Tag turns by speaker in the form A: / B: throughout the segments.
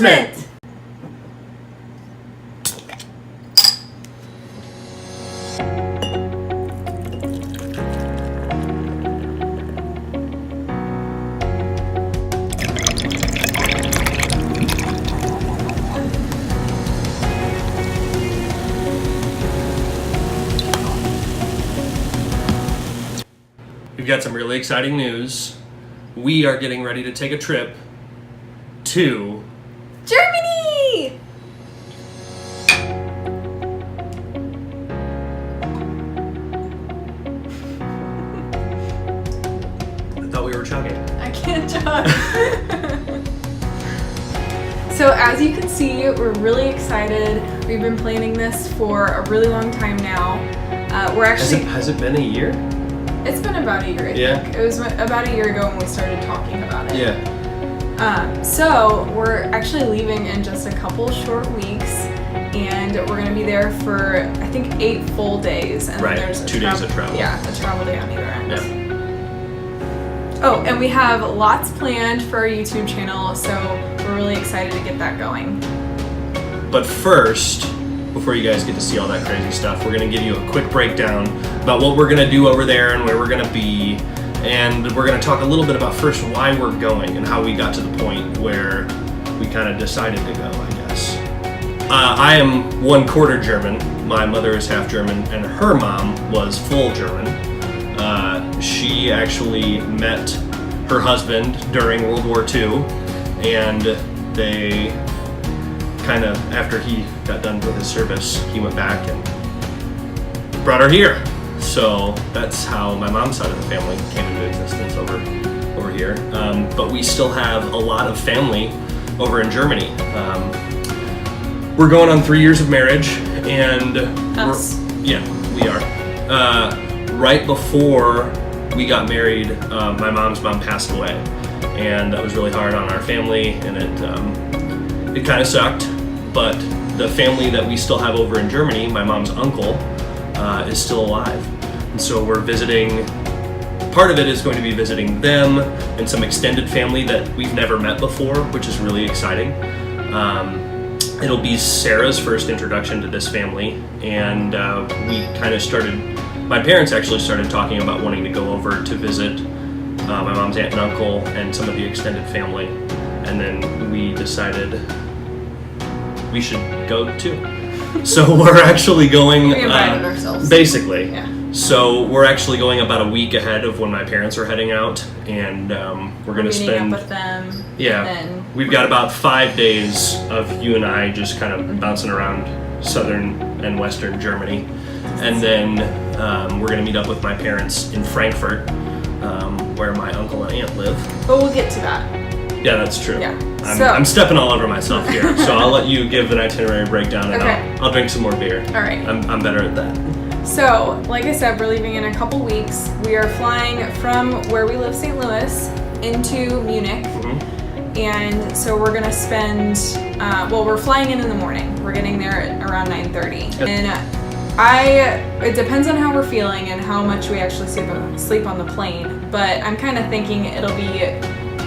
A: announcement! We've got some really exciting news. We are getting ready to take a trip to
B: Germany!
A: I thought we were chugging.
B: I can't chug. So as you can see, we're really excited. We've been planning this for a really long time now. We're actually...
A: Has it been a year?
B: It's been about a year, I think. It was about a year ago when we started talking about it.
A: Yeah.
B: So we're actually leaving in just a couple short weeks, and we're gonna be there for I think 8 full days. And
A: right.
B: then there's
A: 2 days of travel.
B: Yeah, a travel day on either end.
A: Yeah.
B: Oh, and we have lots planned for our YouTube channel, so we're really excited to get that going.
A: But first, before you guys get to see all that crazy stuff, we're going to give you a quick breakdown about what we're going to do over there and where we're going to be. And we're going to talk a little bit about first why we're going and how we got to the point where we kind of decided to go, I guess. I am 1/4 German. My mother is half German, and her mom was full German. She actually met her husband during World War II, and they kind of, after he got done with his service, he went back and brought her here. So that's how my mom's side of the family came into existence over here. But we still have a lot of family over in Germany. We're going on 3 years of marriage, and we are. Right before we got married, my mom's mom passed away, and that was really hard on our family, and it kind of sucked. But the family that we still have over in Germany, my mom's uncle, is still alive. And so we're visiting, part of it is going to be visiting them and some extended family that we've never met before, which is really exciting. It'll be Sarah's first introduction to this family, and we kind of my parents actually started talking about wanting to go over to visit my mom's aunt and uncle and some of the extended family. And then we decided we should go too. So we're actually going.
B: We invited ourselves.
A: Basically.
B: Yeah.
A: So we're actually going about a week ahead of when my parents are heading out, and we're going to spend.
B: Up with them.
A: Yeah.
B: And then
A: we've got about 5 days of you and I just kind of bouncing around southern and western Germany, and then we're going to meet up with my parents in Frankfurt, where my uncle and aunt live.
B: But we'll get to that.
A: Yeah, that's true.
B: Yeah.
A: I'm stepping all over myself here, so I'll let you give an itinerary breakdown, and
B: Okay.
A: I'll drink some more beer.
B: All right.
A: I'm better at that.
B: So, like I said, we're leaving in a couple weeks. We are flying from where we live, St. Louis, into Munich.
A: Mm-hmm.
B: And so we're gonna spend, we're flying in the morning. We're getting there at around 9:30. And it depends on how we're feeling and how much we actually sleep on the plane. But I'm kind of thinking it'll be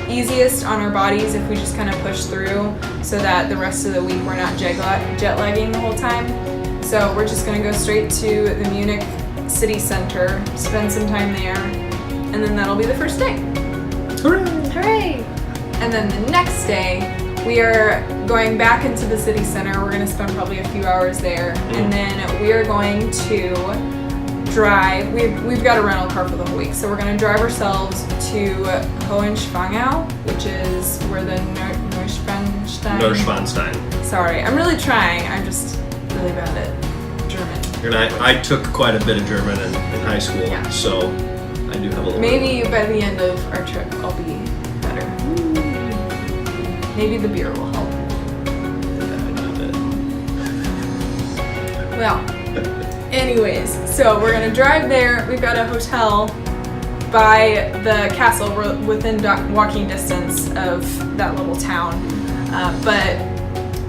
B: easiest on our bodies if we just kind of push through, so that the rest of the week we're not jet lagging the whole time. So we're just gonna go straight to the Munich city center, spend some time there, and then that'll be the first day.
A: Hooray!
B: Hooray! And then the next day, we are going back into the city center. We're gonna spend probably a few hours there, and then we are going to drive. We've got a rental car for the whole week, so we're gonna drive ourselves to Hohenschwangau, which is where the
A: Neuschwanstein.
B: Sorry, I'm really trying. I'm just really bad at German.
A: And I took quite a bit of German in high school,
B: Yeah.
A: so I do have a little.
B: Maybe by the end of our trip, I'll be better. Maybe the beer will help. Well, anyways, so we're gonna drive there. We've got a hotel by the castle. We're within walking distance of that little town, but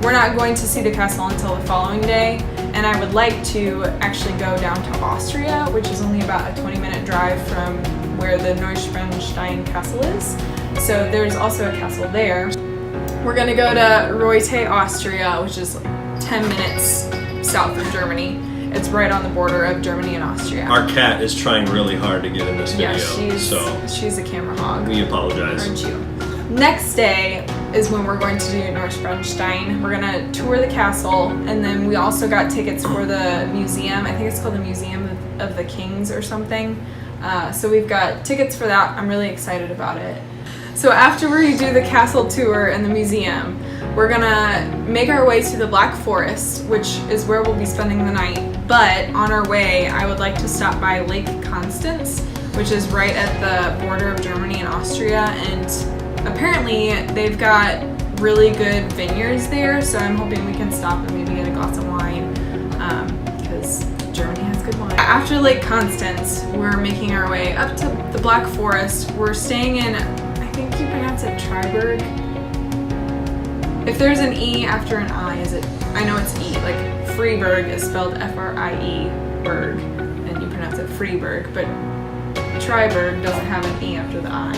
B: we're not going to see the castle until the following day. And I would like to actually go down to Austria, which is only about a 20-minute drive from where the Neuschwanstein castle is. So there's also a castle there. We're gonna go to Reute, Austria, which is 10 minutes south of Germany. It's right on the border of Germany and Austria.
A: Our cat is trying really hard to get in this video,
B: yeah, she's a camera hog.
A: we apologize.
B: Aren't you? Next day is when we're going to do Neuschwanstein. We're gonna tour the castle, and then we also got tickets for the museum. I think it's called the Museum of the Kings or something. So we've got tickets for that. I'm really excited about it. So after we do the castle tour and the museum, we're gonna make our way to the Black Forest, which is where we'll be spending the night. But on our way, I would like to stop by Lake Constance, which is right at the border of Germany and Austria. And apparently they've got really good vineyards there, so I'm hoping we can stop and maybe get a glass of wine, because Germany has good wine. After Lake Constance, we're making our way up to the Black Forest. We're staying in, I think you pronounce it Triberg. If there's an E after an I, I know it's E, like Freiburg is spelled F-R-I-E, Berg, and you pronounce it Freiburg, but Triberg doesn't have an E after the I.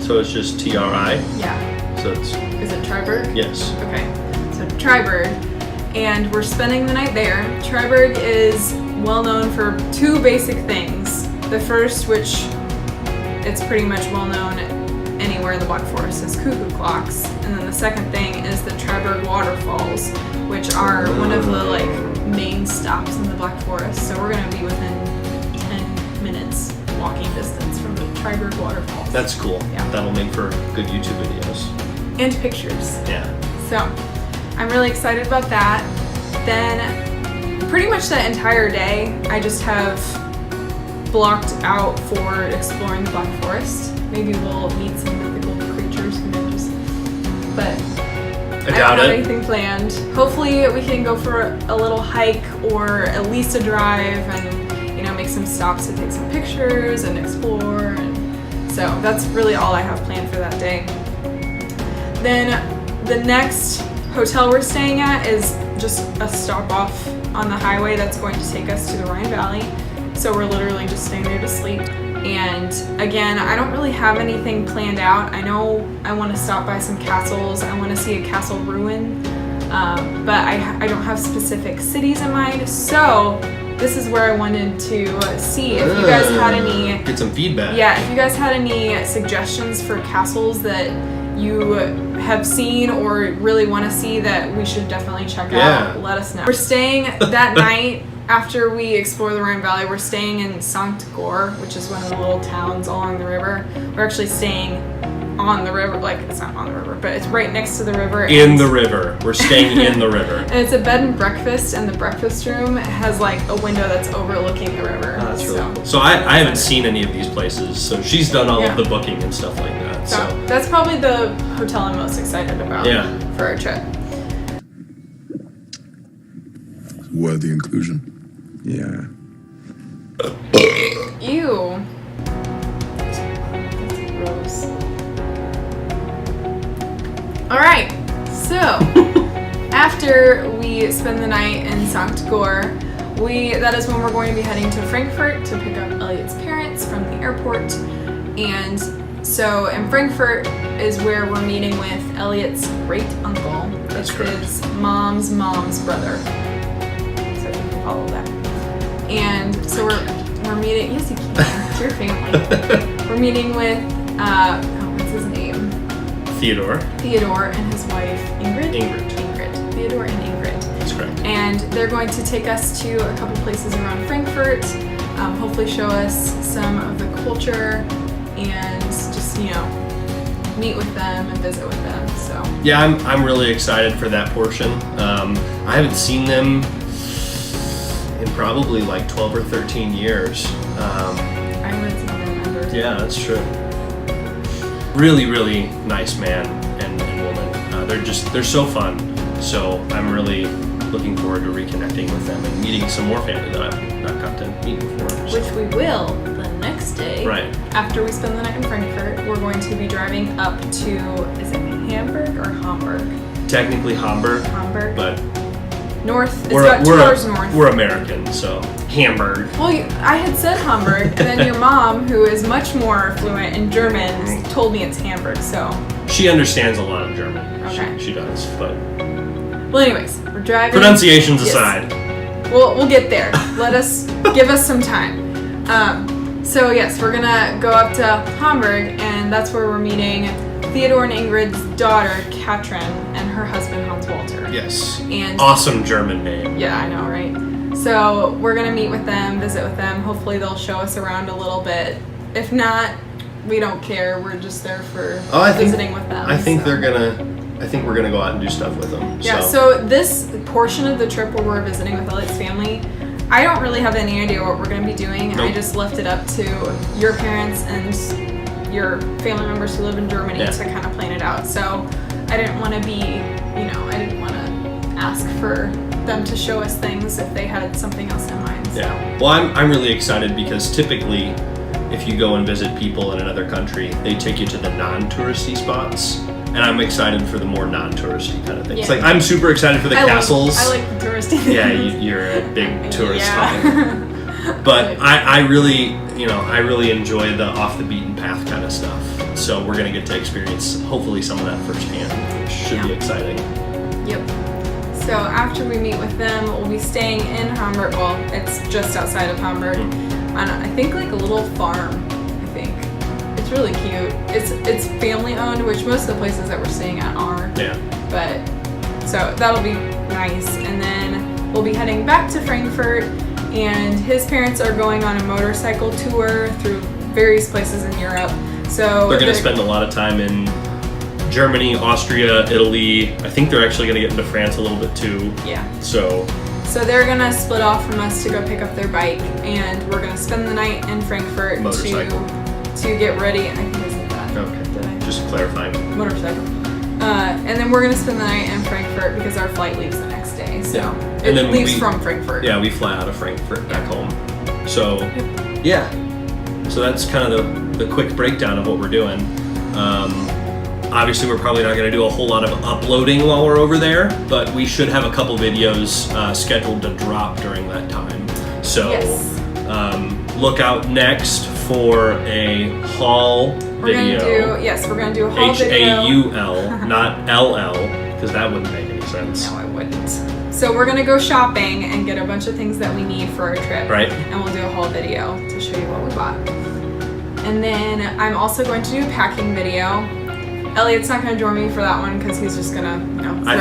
A: So it's just T-R-I?
B: Yeah.
A: So it's...
B: Is it Triberg?
A: Yes.
B: Okay. So Triberg, and we're spending the night there. Triberg is well known for two basic things. The first, which it's pretty much well known anywhere in the Black Forest, is cuckoo clocks. And then the second thing is the Triberg waterfalls, which are one of the main stops in the Black Forest. So we're gonna be within 10 minutes walking distance from the Triberg waterfalls.
A: That's cool.
B: Yeah.
A: That'll make for good YouTube videos.
B: And pictures.
A: Yeah.
B: So I'm really excited about that. Then pretty much that entire day I just have blocked out for exploring the Black Forest. Maybe we'll meet some mythical creatures, who knows. But I don't have anything planned. Hopefully we can go for a little hike or at least a drive and make some stops to take some pictures and explore. And so that's really all I have planned for that day. Then the next hotel we're staying at is just a stop off on the highway that's going to take us to the Rhine Valley. So we're literally just staying there to sleep. And again, I don't really have anything planned out. I know I want to stop by some castles. I want to see a castle ruin, but I don't have specific cities in mind. So this is where I wanted to see if you guys had any...
A: Get some feedback.
B: Yeah, if you guys had any suggestions for castles that you have seen or really want to see that we should definitely check out, let us know. We're staying that night after we explore the Rhine Valley. We're staying in Sankt Goar, which is one of the little towns along the river. We're actually staying on the river, it's not on the river, but it's right next to the river.
A: In the river. We're staying in the river.
B: And it's a bed and breakfast, and the breakfast room has a window that's overlooking the river.
A: Oh, that's really cool. So I haven't seen any of these places, so she's done all of the booking and stuff like that.
B: So that's probably the hotel I'm most excited about for our trip.
C: Worthy inclusion. Yeah.
B: Ew. That's gross. Alright, so after we spend the night in Sankt Goar, that is when we're going to be heading to Frankfurt to pick up Elliot's parents from the airport. And so in Frankfurt is where we're meeting with Elliot's great uncle. It's his mom's brother. So you can follow that. And so we're meeting, yes you can, it's your family. We're meeting with, what's his name?
A: Theodore
B: and his wife Ingrid. Theodore and Ingrid.
A: That's correct.
B: And they're going to take us to a couple places around Frankfurt, hopefully show us some of the culture and just, meet with them and visit with them. So
A: yeah, I'm really excited for that portion. I haven't seen them in probably 12 or 13 years.
B: I haven't seen them ever.
A: Yeah, that's true. Really, really nice man and woman. They're so fun. So I'm really looking forward to reconnecting with them and meeting some more family that I've not got to meet before. So.
B: Which we will the next day.
A: Right.
B: After we spend the night in Frankfurt, we're going to be driving up to, is it Hamburg or Hamburg?
A: Technically Hamburg. But
B: north. It's about 2 hours north.
A: We're American, so Hamburg.
B: Well, I had said Hamburg, and then your mom, who is much more fluent in German, told me it's Hamburg. So
A: She understands a lot of German.
B: Okay.
A: She does, but
B: Well, anyways, we're driving.
A: pronunciations
B: Yes.
A: aside.
B: We'll get there. give us some time. So yes, we're gonna go up to Hamburg, and that's where we're meeting Theodore and Ingrid's daughter, Katrin, and her husband, Hans Walter.
A: Yes.
B: And
A: Awesome German name.
B: yeah, I know, right? So we're gonna meet with them, visit with them. Hopefully they'll show us around a little bit. If not, we don't care. We're just there for visiting with them.
A: I think
B: so.
A: we're gonna go out and do stuff with them.
B: Yeah, so this portion of the trip where we're visiting with Elliot's family, I don't really have any idea what we're going to be doing.
A: Nope.
B: I just left it up to your parents and your family members who live in Germany to kind of plan it out. So I didn't want to I didn't want to ask for them to show us things if they had something else in mind. So.
A: Yeah. Well, I'm really excited because typically, if you go and visit people in another country, they take you to the non-touristy spots. And I'm excited for the more non-touristy kind of things.
B: Yeah.
A: Like, I'm super excited for the castles.
B: I like the touristy things.
A: Yeah, you're a big tourist fan.
B: Yeah.
A: But I really enjoy the off the beaten path kind of stuff. So we're gonna get to experience hopefully some of that firsthand, which should be exciting.
B: Yep. So after we meet with them, we'll be staying in Hamburg. Well, it's just outside of Hamburg, on I think like a little farm. I think it's really cute. It's family owned, which most of the places that we're staying at are.
A: Yeah.
B: But so that'll be nice, and then we'll be heading back to Frankfurt. And his parents are going on a motorcycle tour through various places in Europe. So
A: They're going to spend a lot of time in Germany, Austria, Italy. I think they're actually going to get into France a little bit too.
B: Yeah.
A: So
B: they're going to split off from us to go pick up their bike, and we're going to spend the night in Frankfurt
A: Motorcycle.
B: to get ready. I think I said that.
A: Okay.
B: Did I?
A: Just clarifying.
B: Motorcycle. And then we're going to spend the night in Frankfurt because our flight leaves the next day. So
A: Yeah.
B: it
A: And then
B: leaves from Frankfurt.
A: Yeah, we fly out of Frankfurt back home. So yeah. So that's kind of the quick breakdown of what we're doing. Obviously, we're probably not going to do a whole lot of uploading while we're over there, but we should have a couple videos scheduled to drop during that time. So
B: Yes.
A: Look out next for a haul
B: We're
A: video.
B: we're going to do a haul video.
A: HAUL, not LL, because that wouldn't make any sense.
B: No, I wouldn't. So we're gonna go shopping and get a bunch of things that we need for our trip.
A: Right.
B: And we'll do a whole video to show you what we bought. And then I'm also going to do a packing video. Elliot's not gonna join me for that one because he's just gonna,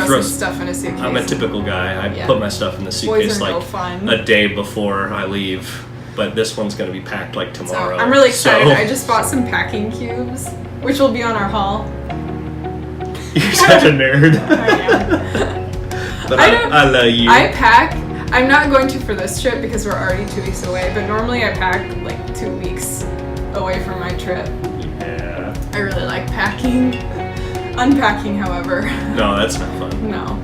B: throw some stuff in a suitcase.
A: I'm a typical guy. I
B: Yeah.
A: put my stuff in the
B: Boys
A: suitcase
B: are no
A: like
B: fun.
A: a day before I leave. But this one's gonna be packed like
B: So
A: tomorrow.
B: I'm really excited.
A: So-
B: I just bought some packing cubes, which will be on our haul.
A: You're such a nerd.
B: I am.
A: But
B: I don't-
A: I love you.
B: I pack. I'm not going to for this trip because we're already 2 weeks away. But normally I pack like 2 weeks away from my trip.
A: Yeah.
B: I really like packing. Unpacking, however,
A: No, that's not fun.
B: no.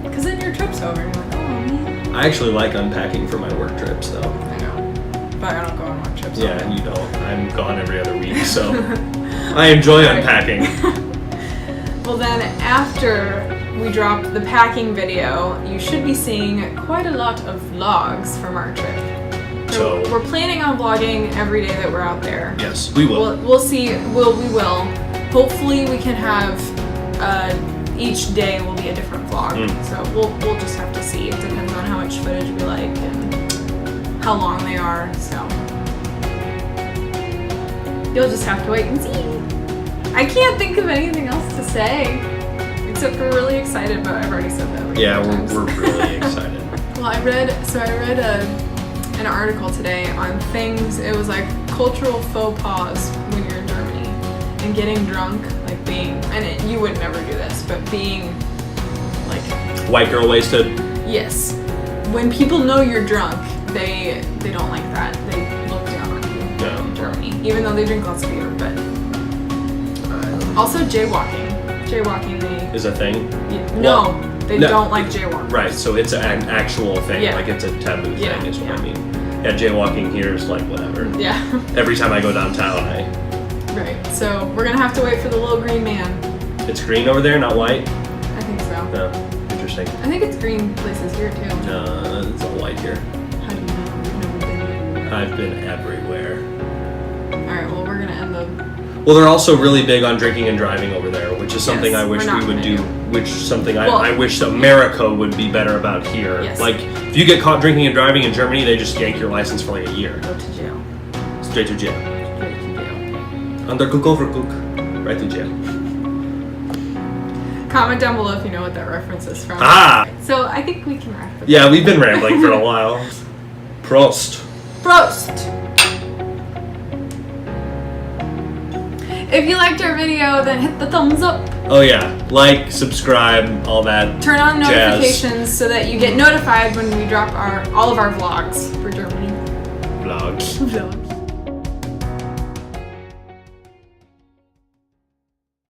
B: Because then your trip's over and you're like, oh man.
A: I actually like unpacking for my work trips though.
B: I know. But I don't go on work trips.
A: Yeah, and you don't. I'm gone every other week, so I enjoy
B: Right.
A: unpacking.
B: Well then, after we drop the packing video, you should be seeing quite a lot of vlogs from our trip.
A: So-
B: we're planning on vlogging every day that we're out there.
A: Yes, we will.
B: We'll see. We will. Hopefully, we can have each day will be a different vlog. So we'll just have to see. It depends on how much footage we like and how long they are. So you'll just have to wait and see. I can't think of anything else to say except we're really excited. But I've already said that. Like
A: Yeah,
B: 4 times.
A: we're really excited.
B: Well, I read an article today on things. It was like cultural faux pas when you're in Germany and getting drunk, like being, you would never do this, but being like,
A: White girl wasted.
B: yes, when people know you're drunk, they don't like that. They look down on you
A: Yeah.
B: in Germany, even though they drink lots of beer. But also jaywalking,
A: Is a thing.
B: no, they
A: no.
B: don't like jaywalking.
A: Right, so it's an actual thing,
B: Yeah.
A: like it's a taboo
B: Yeah,
A: thing is what
B: yeah.
A: I mean. Yeah, jaywalking here is like whatever.
B: Yeah.
A: Every time I go downtown,
B: Right. So we're gonna have to wait for the little green man.
A: it's green over there, not white?
B: I think so.
A: No, interesting.
B: I think it's green places here too.
A: It's all white here.
B: How do you know? You've never been.
A: I've been everywhere.
B: All right. Well, we're gonna end the
A: Well, they're also really big on drinking and driving over there, which is something
B: Yes,
A: I wish
B: we're not
A: we would
B: gonna
A: do. Which is something
B: Well-
A: I wish America would be better about here.
B: Yes.
A: Like, if you get caught drinking and driving in Germany, they just yank your license for like a year.
B: Go to jail.
A: Straight to jail.
B: Straight to jail.
A: Under cook over cook. Right to jail.
B: Comment down below if you know what that reference is from.
A: Ah!
B: So I think we can wrap it.
A: Yeah, we've been rambling for a while. Prost.
B: Prost! If you liked our video, then hit the thumbs up.
A: Oh yeah, like, subscribe, all that.
B: Turn on
A: Jazz.
B: notifications so that you get notified when we drop all of our vlogs for Germany.
A: Vlogs.
B: Vlog.